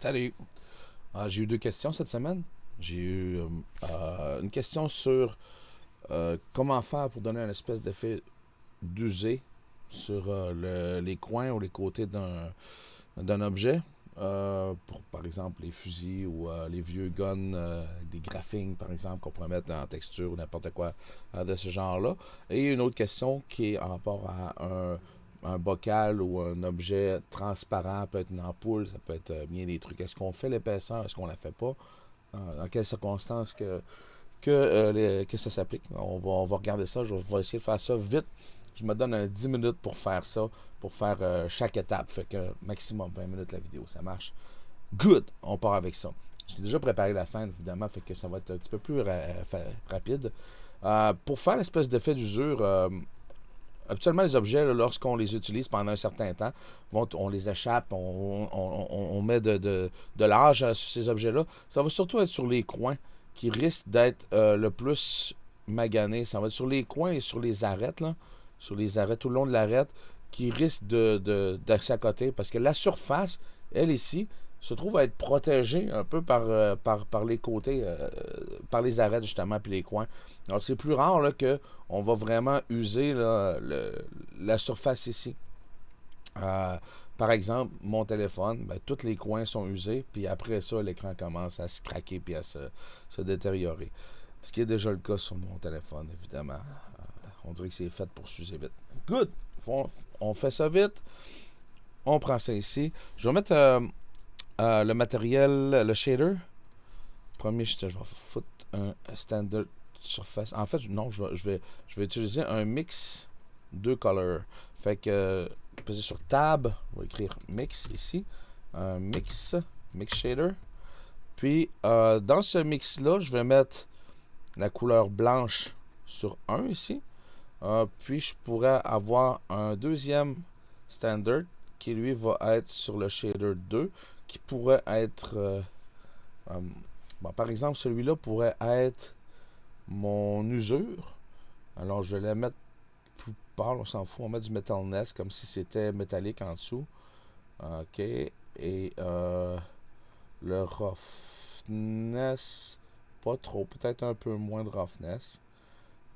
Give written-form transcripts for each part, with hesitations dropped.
Salut! J'ai eu deux questions cette semaine. J'ai eu une question sur comment faire pour donner un espèce d'effet d'usé sur les coins ou les côtés d'un objet. Pour par exemple les fusils ou les vieux guns, des graphings par exemple qu'on pourrait mettre en texture ou n'importe quoi de ce genre-là. Et une autre question qui est en rapport à un bocal ou un objet transparent, peut être une ampoule, ça peut être bien des trucs. Est-ce qu'on fait l'épaisseur, est-ce qu'on la fait pas? Dans quelles circonstances que ça s'applique? On va regarder ça, je vais essayer de faire ça vite. Je me donne 10 minutes pour faire ça, pour faire chaque étape. Fait que maximum 20 minutes la vidéo, ça marche. Good! On part avec ça. J'ai déjà préparé la scène, évidemment, fait que ça va être un petit peu plus rapide. Pour faire l'espèce d'effet d'usure, habituellement, les objets, là, lorsqu'on les utilise pendant un certain temps, on les échappe, on met de l'âge sur ces objets-là. Ça va surtout être sur les coins qui risquent d'être le plus maganés. Ça va être sur les coins et sur les arêtes, là, sur les arêtes, tout le long de l'arête, qui risquent d'accacoter. Parce que la surface, elle ici, se trouve à être protégée un peu par les côtés, par les arêtes justement, puis les coins. Alors c'est plus rare là, que on va vraiment user là, la surface ici. Euh, Par exemple, mon téléphone, ben, tous les coins sont usés, puis après ça, l'écran commence à se craquer puis à se détériorer. Ce qui est déjà le cas sur mon téléphone, évidemment. On dirait que c'est fait pour s'user vite. Good! On fait ça vite. On prend ça ici. Je vais mettre le matériel, le shader. Premier, je vais foutre un standard surface. En fait, non, je vais utiliser un mix 2 colors. Fait que, peser sur tab, on va écrire mix ici. Un mix shader. Puis, dans ce mix-là, je vais mettre la couleur blanche sur 1 ici. Puis, je pourrais avoir un deuxième standard qui, lui, va être sur le shader 2, qui pourrait être... bon, par exemple, celui-là pourrait être mon usure. Alors, je vais la mettre plus pâle, on s'en fout. On met du metalness comme si c'était métallique en dessous. OK. Et le roughness, pas trop. Peut-être un peu moins de roughness.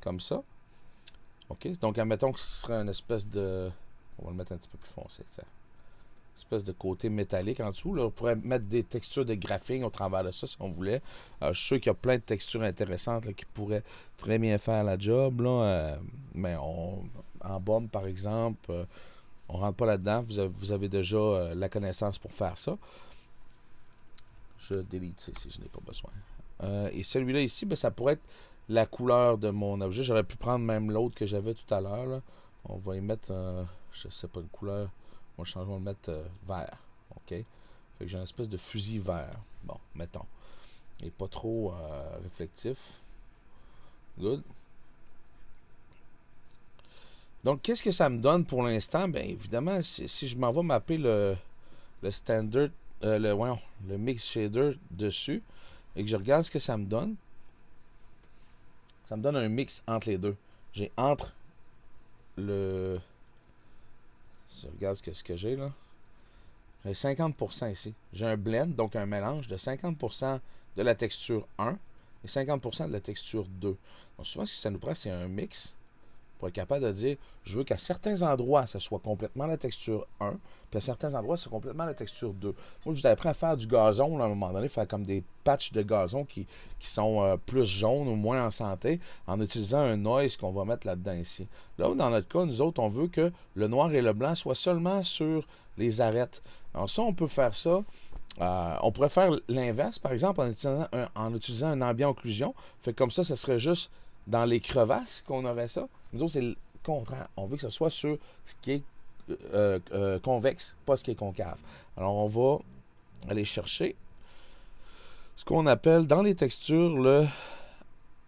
Comme ça. OK. Donc, admettons que ce serait une espèce de... On va le mettre un petit peu plus foncé, t'sais. Espèce de côté métallique en dessous. Là. On pourrait mettre des textures de graphing au travers de ça si on voulait. Je suis sûr qu'il y a plein de textures intéressantes là, qui pourraient très bien faire la job. Là. Mais en BOM, par exemple, on rentre pas là-dedans. Vous avez déjà la connaissance pour faire ça. Je délite ça ici, je n'ai pas besoin. Et celui-là ici, ben, ça pourrait être la couleur de mon objet. J'aurais pu prendre même l'autre que j'avais tout à l'heure. Là. On va y mettre, je sais pas, une couleur. On va changer, on va le mettre vert. OK? Fait que j'ai une espèce de fusil vert. Bon, mettons. Et pas trop réflectif. Good. Donc, qu'est-ce que ça me donne pour l'instant? Bien, évidemment, si je m'en vais mapper le standard, le mix shader dessus, et que je regarde ce que ça me donne un mix entre les deux. J'ai entre le... Si je regarde ce que j'ai là, j'ai 50% ici. J'ai un blend, donc un mélange de 50% de la texture 1 et 50% de la texture 2. Donc souvent, ce que ça nous prend, c'est un mix pour être capable de dire, je veux qu'à certains endroits, ça soit complètement la texture 1, puis à certains endroits, c'est complètement la texture 2. Moi, j'étais appris à faire du gazon, là, à un moment donné, faire comme des patchs de gazon qui sont plus jaunes ou moins en santé, en utilisant un noise qu'on va mettre là-dedans ici. Là, dans notre cas, nous autres, on veut que le noir et le blanc soient seulement sur les arêtes. Alors ça, on peut faire ça. On pourrait faire l'inverse, par exemple, en utilisant un ambient occlusion. Fait que comme ça serait juste dans les crevasses qu'on aurait ça. Nous autres, c'est le contraire. On veut que ce soit sur ce qui est convexe, pas ce qui est concave. Alors, on va aller chercher ce qu'on appelle dans les textures le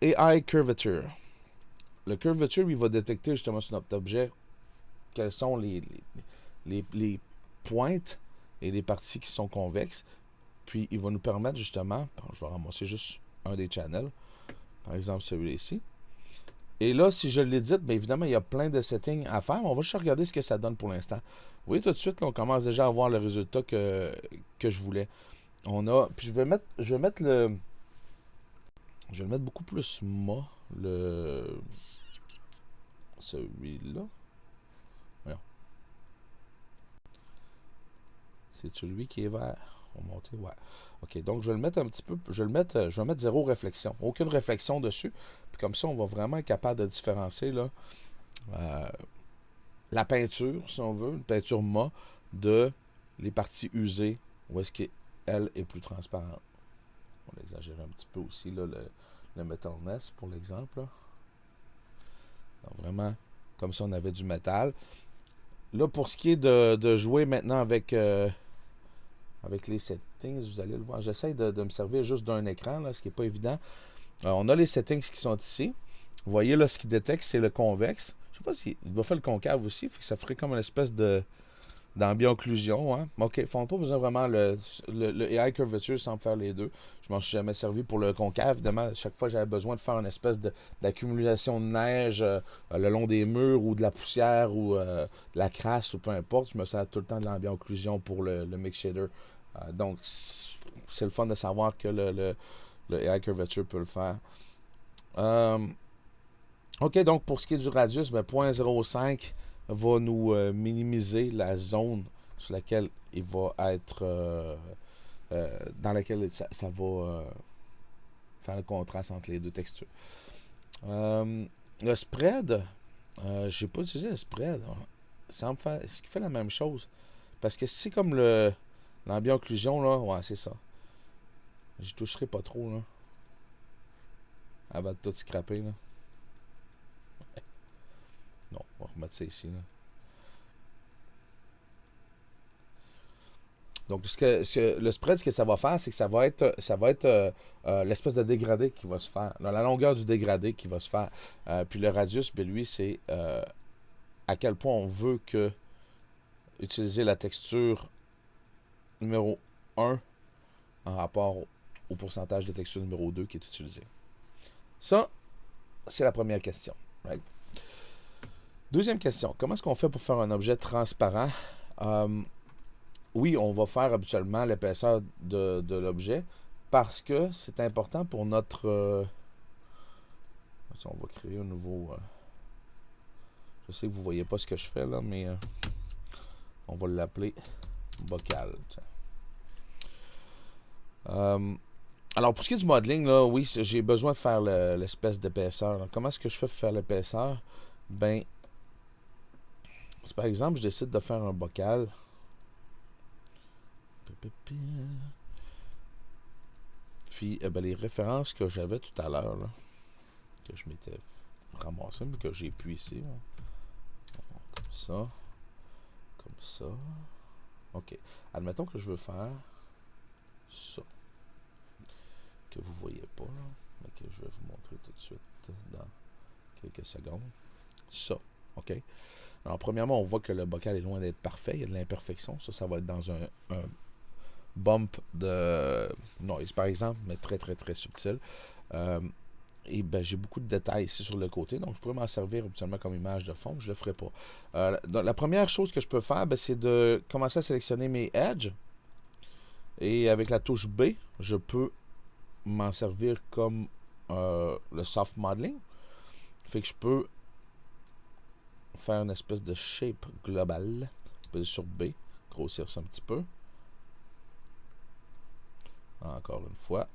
AI Curvature. Le curvature, il va détecter justement sur notre objet quelles sont les pointes et les parties qui sont convexes. Puis, il va nous permettre justement, je vais ramasser juste un des channels, par exemple celui-là ici. Et là, si je l'édite, bien évidemment, il y a plein de settings à faire. On va juste regarder ce que ça donne pour l'instant. Vous voyez tout de suite, là, on commence déjà à voir le résultat que je voulais. On a. Puis je vais mettre le. Je vais le mettre beaucoup plus mat. Le. Celui-là. Voyons. C'est celui qui est vert. On va monter, ouais. Ok, donc je vais le mettre un petit peu. Je vais mettre zéro réflexion. Aucune réflexion dessus. Puis comme ça, on va vraiment être capable de différencier là, euh, la peinture, si on veut, une peinture mat, de les parties usées, où est-ce qu'elle est plus transparente. On va exagérer un petit peu aussi là, le metalness pour l'exemple. Donc vraiment, comme si on avait du métal. Là, pour ce qui est de jouer maintenant avec les settings, vous allez le voir. J'essaie de me servir juste d'un écran, là, ce qui n'est pas évident. On a les settings qui sont ici. Vous voyez là, ce qu'il détecte, c'est le convexe. Je sais pas s'il va faire le concave aussi, fait que ça ferait comme une espèce d'ambi-occlusion. Hein? OK, ils font pas besoin vraiment le AI curvature sans faire les deux. Je m'en suis jamais servi pour le concave. Évidemment, chaque fois j'avais besoin de faire une espèce d'accumulation de neige le long des murs ou de la poussière ou de la crasse ou peu importe. Je me sers tout le temps de l'ambi-occlusion pour le mix shader. Donc, c'est le fun de savoir que le AI curvature peut le faire. Euh, OK, donc pour ce qui est du radius, ben, 0.05 va nous minimiser la zone sur laquelle il va être dans laquelle ça va faire le contraste entre les deux textures. Le spread, j'ai pas utilisé le spread. Ça me fait, ce qui fait la même chose. Parce que c'est comme l'ambi-occlusion, là, ouais, c'est ça. J'y toucherai pas trop, là. Avant de tout scraper, là. Non, on va remettre ça ici, là. Donc, le spread, ce que ça va faire, c'est que ça va être l'espèce de dégradé qui va se faire. La longueur du dégradé qui va se faire. Puis le radius, ben, lui, c'est à quel point on veut utiliser la texture numéro 1 en rapport au pourcentage de texture numéro 2 qui est utilisé. Ça, c'est la première question. Right? Deuxième question. Comment est-ce qu'on fait pour faire un objet transparent? Oui, on va faire habituellement l'épaisseur de l'objet parce que c'est important pour notre... on va créer un nouveau... je sais que vous ne voyez pas ce que je fais là, mais on va l'appeler bocal. Alors, pour ce qui est du modeling, là, oui, j'ai besoin de faire l'espèce d'épaisseur. Comment est-ce que je fais pour faire l'épaisseur? Ben, si par exemple, je décide de faire un bocal. Puis, ben, les références que j'avais tout à l'heure, que je m'étais ramassé, mais que j'ai pu ici. Là. Comme ça. Comme ça. OK. Admettons que je veux faire ça. Que vous voyez pas, là, mais que je vais vous montrer tout de suite dans quelques secondes. Ça. OK. Alors, premièrement, on voit que le bocal est loin d'être parfait. Il y a de l'imperfection. Ça va être dans un bump de noise, par exemple, mais très, très, très subtil. Et ben, j'ai beaucoup de détails ici sur le côté, donc je pourrais m'en servir habituellement comme image de fond, je ne le ferai pas. La première chose que je peux faire, ben, c'est de commencer à sélectionner mes edges. Et avec la touche B, je peux m'en servir comme le soft modeling. Fait que je peux faire une espèce de shape globale. Peser sur B, grossir ça un petit peu. Encore une fois,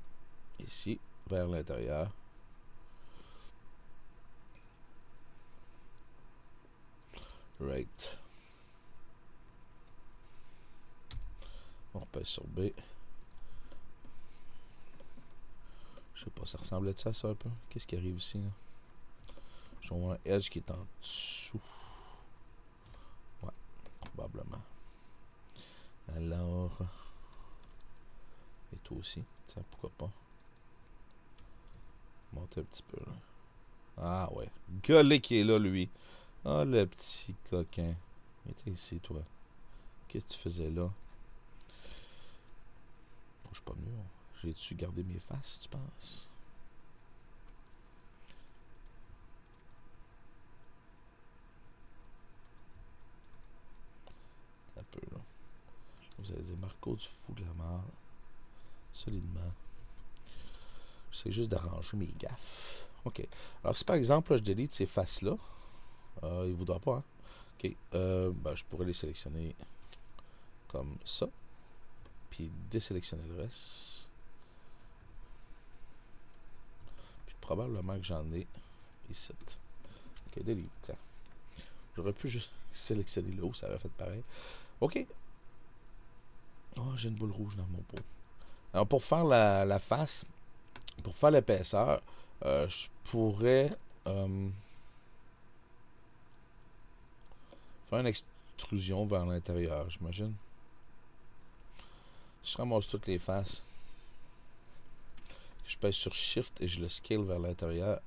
ici, vers l'intérieur. Right. On repèse sur B. Je sais pas, ça ressemblait à ça un peu? Qu'est-ce qui arrive ici? Là? Je vois un edge qui est en dessous. Ouais, probablement. Alors... Et toi aussi. Tiens, pourquoi pas? Monter un petit peu, là. Ah ouais. Golé qui est là, lui. Ah, le petit coquin. Viens ici, toi. Qu'est-ce que tu faisais là? Je suis pas mieux. J'ai-tu gardé mes faces, tu penses? Un peu, là. Vous allez dire, Marco, tu fous de la merde. solidement. J'essaie juste d'arranger mes gaffes. OK. Alors, si par exemple, là, je délite ces faces-là, il ne voudra pas, hein? OK. Je pourrais les sélectionner comme ça. Puis désélectionner le reste. Puis probablement que j'en ai ici. OK, delete. J'aurais pu juste sélectionner le haut, ça aurait fait pareil. OK. Oh, j'ai une boule rouge dans mon pot. Alors, pour faire la face, pour faire l'épaisseur, je pourrais faire une extrusion vers l'intérieur, j'imagine. Je ramasse toutes les faces. Je pèse sur Shift et je le scale vers l'intérieur.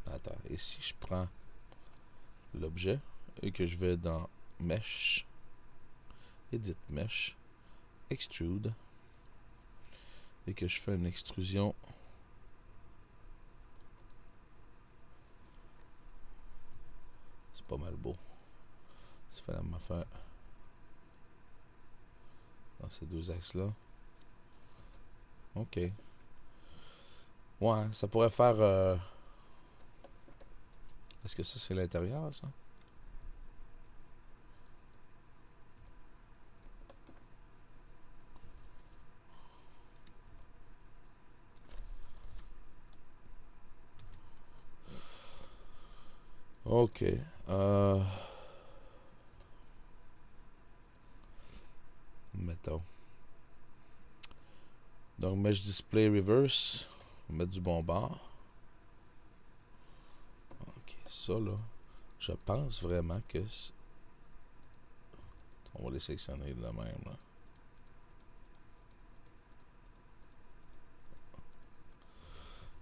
Attends, et si je prends l'objet et que je vais dans Mesh, Edit Mesh, Extrude, et que je fais une extrusion pas mal beau. Ça fait la même affaire dans ces deux axes-là. OK. Ouais, ça pourrait faire... Est-ce que ça, c'est l'intérieur, ça? OK. Mettons. Donc, Mesh Display Reverse. On va mettre du bon bord. OK, ça, là, je pense vraiment que... On va les sélectionner de la même, là.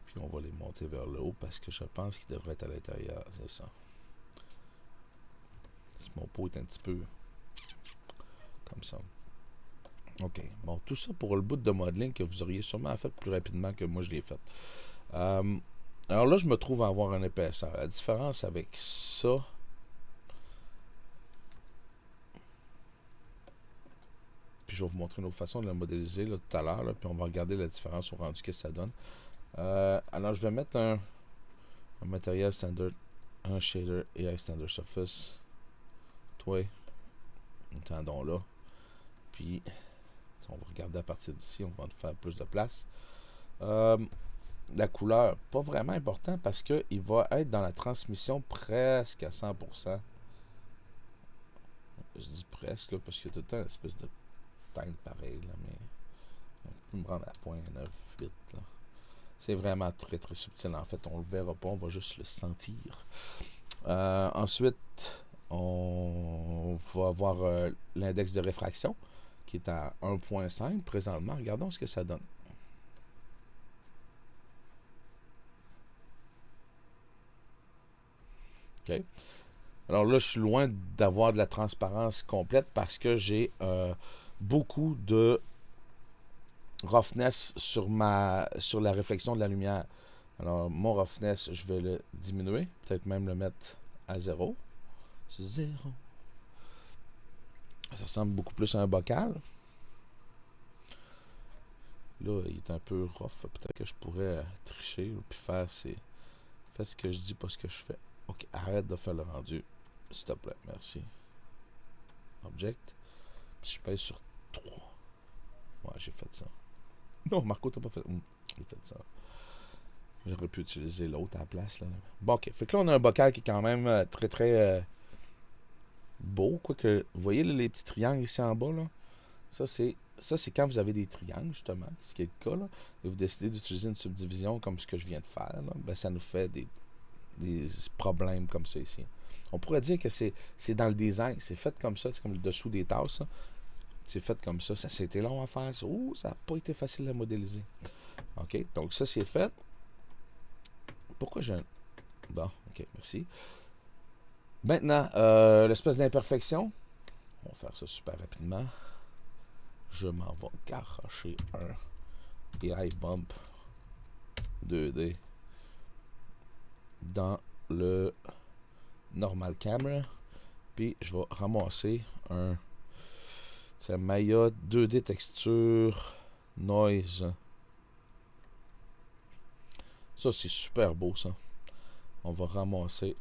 Puis on va les monter vers le haut parce que je pense qu'ils devraient être à l'intérieur, c'est ça. Mon pot est un petit peu comme ça. OK. Bon, tout ça pour le bout de modeling que vous auriez sûrement fait plus rapidement que moi je l'ai fait. Alors là, je me trouve à avoir une épaisseur. La différence avec ça... Puis je vais vous montrer une autre façon de la modéliser là, tout à l'heure. Puis on va regarder la différence au rendu que ça donne. Alors, je vais mettre un matériel standard, un shader et un standard surface. Toi, attendons là. Puis, on va regarder à partir d'ici. On va faire plus de place. La couleur, pas vraiment important parce qu'il va être dans la transmission presque à 100%. Je dis presque là, parce qu'il y a tout le temps une espèce de teinte pareille. Là, mais on peut me rendre à 0.98. Là. C'est vraiment très très subtil. En fait, on le verra pas, on va juste le sentir. Ensuite, on va avoir l'index de réfraction qui est à 1.5 présentement. Regardons ce que ça donne. OK. Alors là, je suis loin d'avoir de la transparence complète parce que j'ai beaucoup de roughness sur la réflexion de la lumière. Alors, mon roughness, je vais le diminuer. Peut-être même le mettre à 0. 0. Ça ressemble beaucoup plus à un bocal. Là, il est un peu rough. Peut-être que je pourrais tricher puis faire ce que je dis, pas ce que je fais. OK, arrête de faire le rendu. S'il te plaît, merci. Object. Puis je pèse sur 3. Ouais, j'ai fait ça. Non, Marco, t'as pas fait... J'ai fait ça. J'aurais pu utiliser l'autre à la place. Là. Bon, OK. Fait que là, on a un bocal qui est quand même très, très beau. Quoique, vous voyez là, les petits triangles ici en bas, là? Ça, c'est quand vous avez des triangles, justement, ce qui est le cas, là, et vous décidez d'utiliser une subdivision comme ce que je viens de faire, là, ben, ça nous fait des problèmes comme ça ici. On pourrait dire que c'est dans le design, c'est fait comme ça, c'est comme le dessous des tasses, hein. C'est fait comme ça, ça s'était long à faire, ça n'a pas été facile à modéliser. OK, donc ça c'est fait. Pourquoi j'ai un... Bon, OK, merci. Maintenant, l'espèce d'imperfection, on va faire ça super rapidement. Je m'en vais garocher un AI Bump 2D dans le normal camera. Puis je vais ramasser un Maya 2D texture noise. Ça, c'est super beau, ça. On va ramasser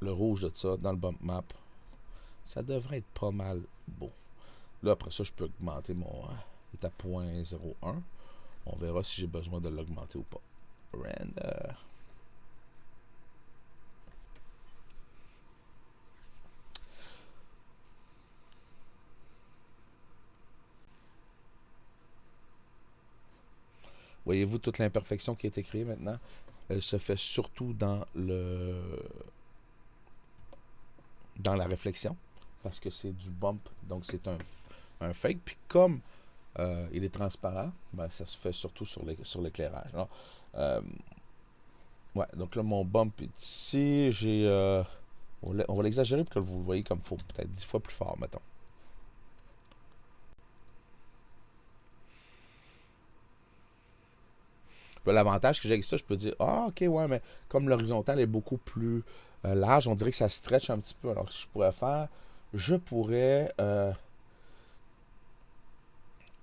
le rouge de ça dans le bump map. Ça devrait être pas mal beau. Là, après ça, je peux augmenter mon... il est à 0.01. On verra si j'ai besoin de l'augmenter ou pas. Render. Voyez-vous toute l'imperfection qui a été créée maintenant? Elle se fait surtout dans la réflexion, parce que c'est du bump, donc c'est un fake. Puis comme il est transparent, ben, ça se fait surtout sur l'éclairage. Ouais, donc là, mon bump est ici. On va l'exagérer pour que vous le voyez comme il faut, peut-être 10 fois plus fort, mettons. L'avantage que j'ai avec ça, je peux dire, ah, ok, ouais, mais comme l'horizontale est beaucoup plus large, on dirait que ça stretch un petit peu. Alors, ce que je pourrais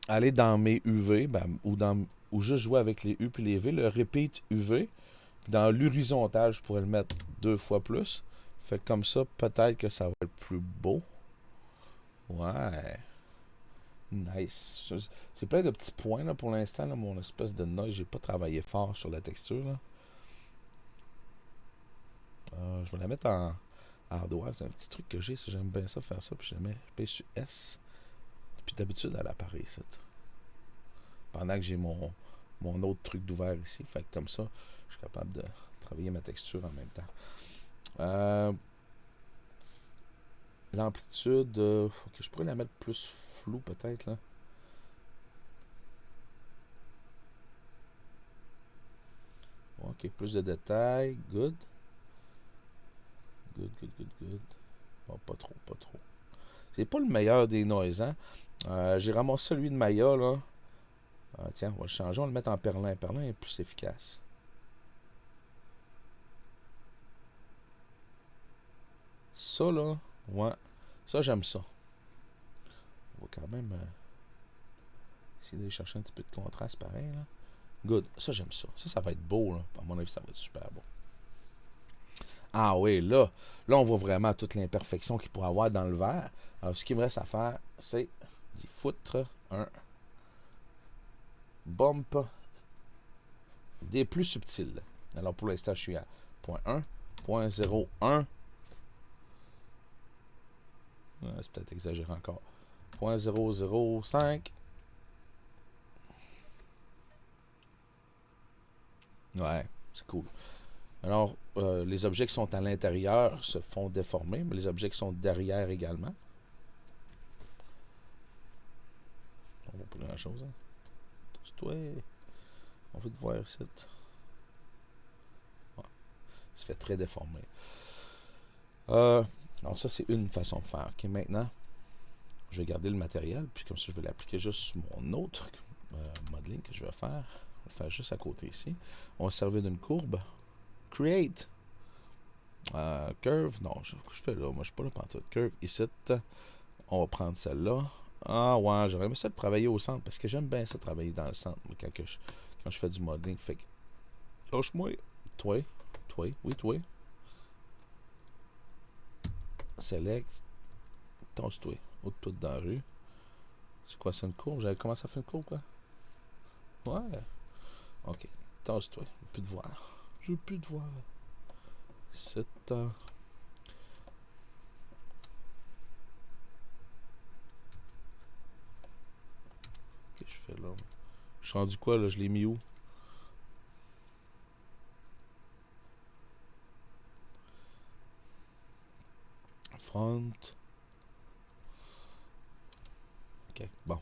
aller dans mes UV, ben, ou juste jouer avec les U puis les V, le repeat UV. Dans l'horizontale, je pourrais le mettre 2 fois plus. Fait que comme ça, peut-être que ça va être plus beau. Ouais. Nice. C'est plein de petits points là, pour l'instant. Mon espèce de noise, j'ai pas travaillé fort sur la texture. Là. Je vais la mettre en ardoise. C'est un petit truc que j'ai. Si j'aime bien ça, faire ça. Puis je mets sur S. Puis d'habitude, elle apparaît ici. Pendant que j'ai mon autre truc d'ouvert ici. Fait que comme ça, je suis capable de travailler ma texture en même temps. L'amplitude, ok, je pourrais la mettre plus floue peut-être là. Ok, plus de détails, good. Good. Bon, pas trop. C'est pas le meilleur des noises, hein. J'ai ramassé celui de Maya là. Tiens, on va le changer, on va le mettre en perlin. Perlin est plus efficace. Ça là, ouais. Ça, j'aime ça. On va quand même essayer d'aller chercher un petit peu de contraste pareil là. Good. Ça, j'aime ça. Ça va être beau là. À mon avis, ça va être super beau. Ah oui, là, on voit vraiment toute l'imperfection qu'il pourrait avoir dans le verre. Alors, ce qu'il me reste à faire, c'est d'y foutre un bump des plus subtils. Alors, pour l'instant, je suis à 0.1, 0.01. C'est peut-être exagéré encore. 0.005. Ouais, c'est cool. Alors, les objets qui sont à l'intérieur se font déformer, mais les objets qui sont derrière également. On va pas grand chose. Hein? Toi, on veut te voir ici. Ouais, ça fait très déformé. Alors, ça, c'est une façon de faire. Ok, maintenant, je vais garder le matériel, puis comme ça, je vais l'appliquer juste sur mon autre modeling que je vais faire. On va le faire juste à côté ici. On va se servir d'une courbe. Create. Curve. Non, je fais là. Moi, je suis pas là pantoute. Curve ici. On va prendre celle-là. Ah ouais, j'aurais aimé ça de travailler au centre, parce que j'aime bien ça travailler dans le centre quand je fais du modeling. Fait que, lâche-moi. Toi. Oui, toi. Select. Tasse-toi. Haute-toi dans la rue. C'est quoi, c'est une courbe? J'avais commencé à faire une courbe, quoi? Ouais. Ok. Tasse-toi. Plus de voir. Je veux plus de voir. C'est Ok, je fais là. Je suis rendu quoi, là? Je l'ai mis où? Front. Ok, bon.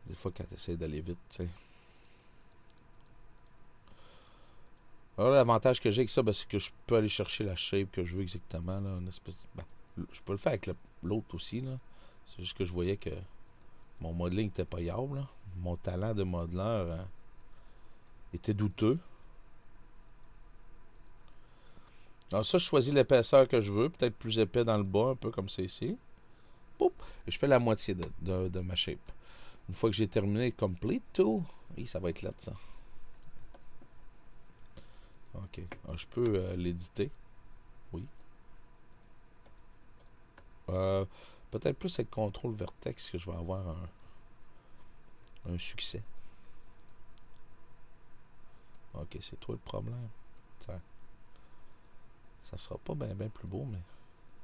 Des fois, quand tu essaies d'aller vite, tu sais. Alors, l'avantage que j'ai avec ça, ben, c'est que je peux aller chercher la shape que je veux exactement. Là, une espèce de... je peux le faire avec l'autre aussi. Là. C'est juste que je voyais que mon modeling n'était pas yable. Là. Mon talent de modeleur était douteux. Alors ça, je choisis l'épaisseur que je veux, peut-être plus épais dans le bas, un peu comme c'est ici. Poup, et je fais la moitié de ma shape. Une fois que j'ai terminé Complete Tool, oui, ça va être là, ça. Ok, alors, je peux l'éditer. Oui. Peut-être plus avec contrôle vertex que je vais avoir un succès. Ok, c'est toi le problème. Ça sera pas bien plus beau, mais...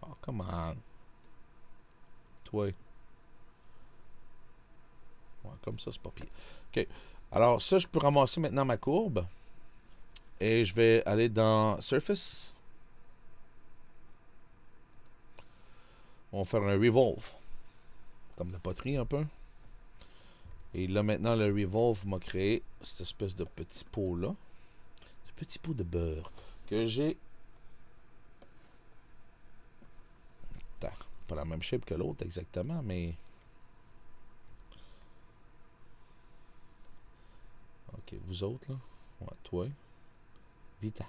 Oh, come on. Toi. Ouais, comme ça, c'est pas pire. Ok. Alors, ça, je peux ramasser maintenant ma courbe. Et je vais aller dans Surface. On va faire un Revolve. Comme la poterie, un peu. Et là, maintenant, le Revolve m'a créé cette espèce de petit pot-là. Ce petit pot de beurre que j'ai... Pas la même shape que l'autre exactement, mais... Ok, vous autres, là. Ouais, toi. Vita.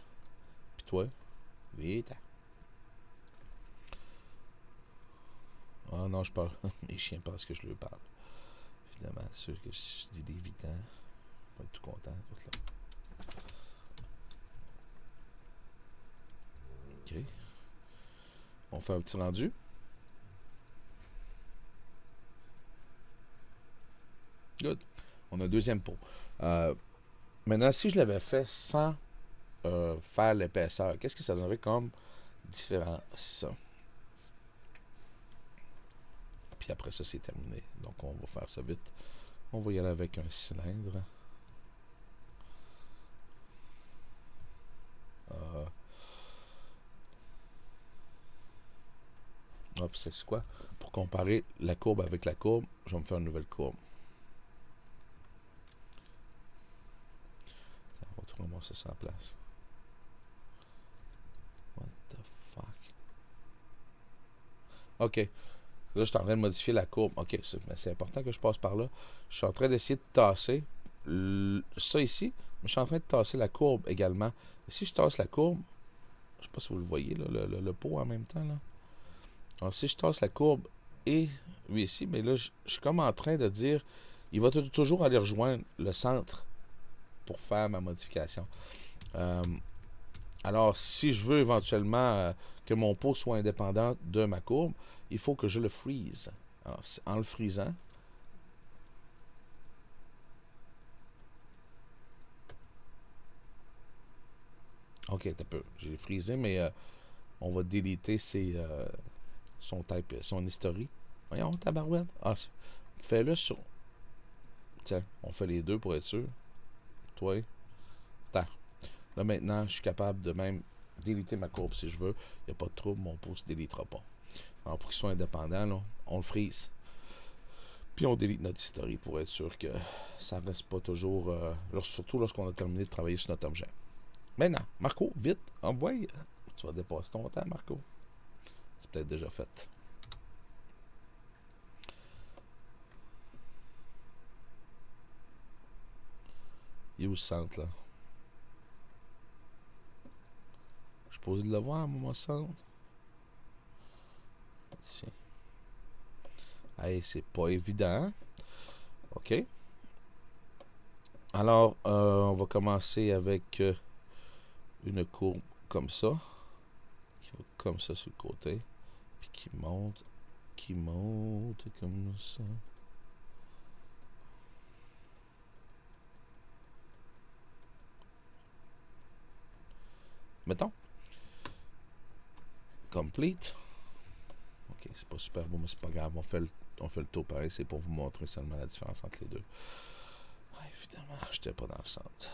Puis toi. Vita. Ah non, je parle. Mes chiens pensent que je leur parle. Évidemment, c'est sûr que si je dis des Vitans, ils vont être tout contents. Ok. On fait un petit rendu. Good. On a un deuxième pot. Maintenant, si je l'avais fait sans faire l'épaisseur, qu'est-ce que ça donnerait comme différence? Puis après ça, c'est terminé. Donc, on va faire ça vite. On va y aller avec un cylindre. Hop, c'est quoi? Pour comparer la courbe avec la courbe, je vais me faire une nouvelle courbe. On va tout ramasser ça en place. What the fuck? OK. Là, je suis en train de modifier la courbe. OK, c'est important que je passe par là. Je suis en train d'essayer de tasser ça ici, mais je suis en train de tasser la courbe également. Et si je tasse la courbe, je sais pas si vous le voyez, là, le pot en même temps. Là. Alors, si je tasse la courbe et lui ici, mais là, je suis comme en train de dire, il va toujours aller rejoindre le centre pour faire ma modification. Alors, si je veux éventuellement que mon pot soit indépendant de ma courbe, il faut que je le freeze. Alors, en le freezant, ok, t'as peu. J'ai freezé, mais on va déliter son historique. Voyons, tabarouette. Ah, fais-le sur. Tiens, on fait les deux pour être sûr. Toi, t'as. Là, maintenant, je suis capable de même déliter ma courbe si je veux. Il n'y a pas de trouble, mon pot ne se délitera pas. Alors, pour qu'il soit indépendant, là, on le freeze. Puis on délite notre historique pour être sûr que ça ne reste pas toujours. Surtout lorsqu'on a terminé de travailler sur notre objet. Maintenant, Marco, vite, envoie. Tu vas dépasser ton temps, Marco. C'est peut-être déjà fait. Il est où le centre, là? Je suis posé de le voir, mon centre. Tiens. Hey, c'est pas évident. OK. Alors, on va commencer avec une courbe comme ça. Qui va comme ça sur le côté. Puis qui monte comme ça. Mettons. Complete. Ok, c'est pas super beau, mais c'est pas grave. On fait le tour pareil. C'est pour vous montrer seulement la différence entre les deux. Ah, évidemment, j'étais pas dans le centre.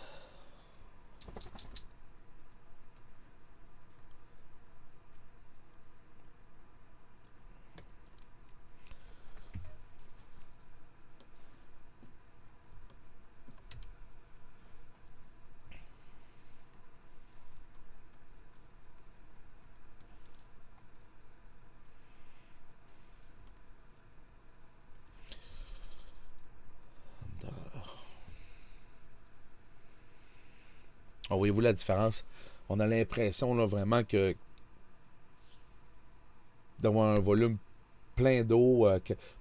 voyez-vous la différence? On a l'impression là, vraiment que d'avoir un volume plein d'eau,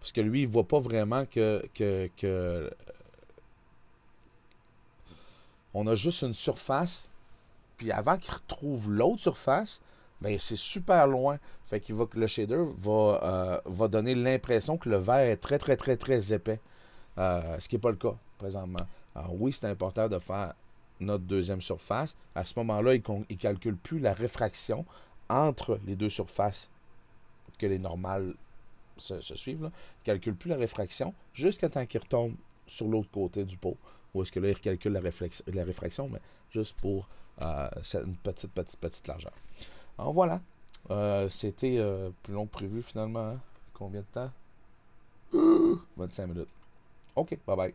parce que lui, il voit pas vraiment que on a juste une surface, puis avant qu'il retrouve l'autre surface, ben c'est super loin. Fait qu'il va que le shader va donner l'impression que le verre est très très très très épais. Ce qui n'est pas le cas présentement. Alors oui, c'est important de faire notre deuxième surface. À ce moment-là, il ne calcule plus la réfraction entre les deux surfaces que les normales se suivent. Là. Il ne calcule plus la réfraction jusqu'à temps qu'il retombe sur l'autre côté du pot. Ou est-ce que là, il recalcule la réfraction, mais juste pour une petite largeur. Alors voilà. C'était plus long que prévu finalement. Hein? Combien de temps? 25 minutes. OK, bye bye.